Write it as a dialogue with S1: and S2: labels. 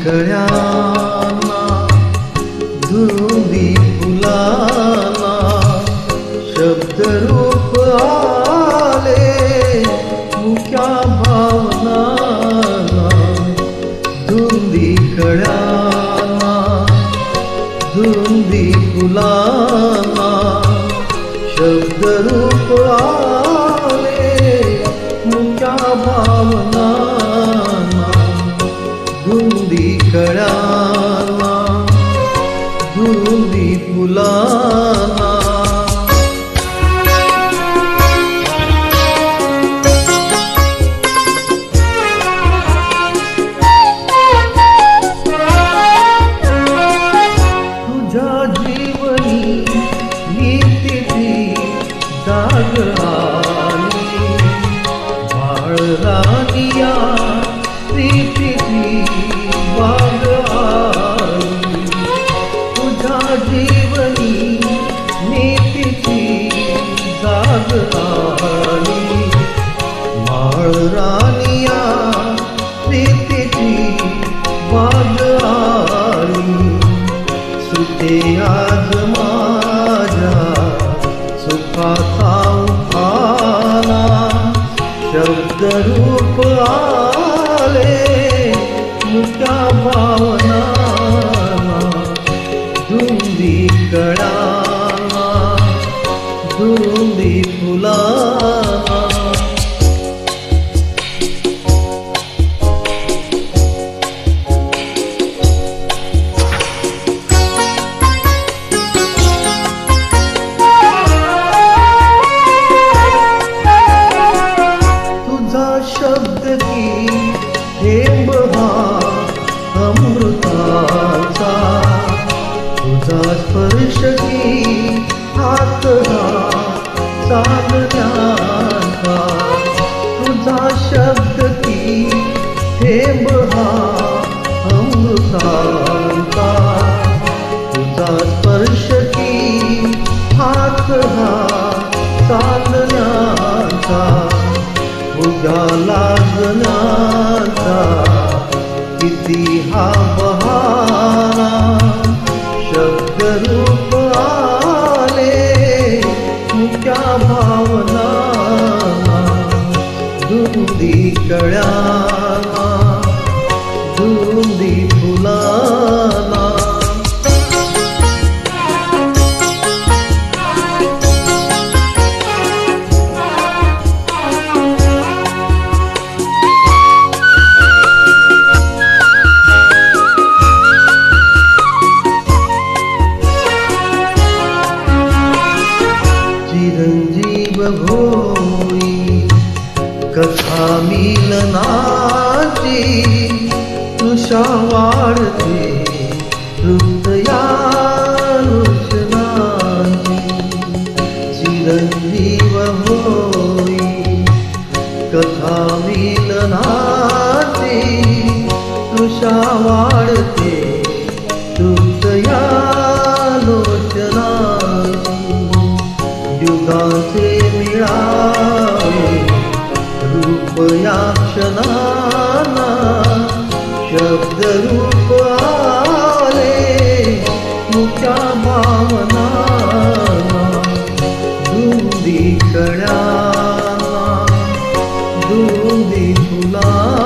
S1: कळ्यांना धुंदी फुलांना शब्दरूप आले मुक्या भावनांना धुंदी कळ्यांना धुंदी फुलांना शब्दरूप आले मुक्या भावनांना धुंदी कळ्यांना धुंदी फुलांना तुझ्या जीवनी नीतीची जाग आली बाळरानिया प्रीतीची वाग आली तुझ्या जीवनी नीतीची जाग आली बाळरानिया प्रीतीची वाग आली सुते आज माझ्या सुखाचा उखाणा शब्दरूप आले मुक्या भावनांना धुंदी कळ्यांना धुंदी फुलांना शब्द की थेंब हा अमृताचा तुझा स्पर्श की हात हा साधण्याचा तुझा शब्द की थेंब हा अमृताचा तुझा स्पर्श की हात हा साधण्याचा तुझ्या लागण्याचा किती हा बहाना शब्दरूप आले मुक्या भावनांना धुंदी कळ्यांना धुंदी फुलांना चिरंजीव होई कथा मिलनाची तुषा वाढते हृदयालोचनाची चिरंजीव होई कथा मिलनाची तुषा वाढते हृदयालोचनाची युगाचे मिळावे रूप या क्षणाना शब्दरूप आले मुक्या भावनांना धुंदी कळ्यांना धुंदी फुलांना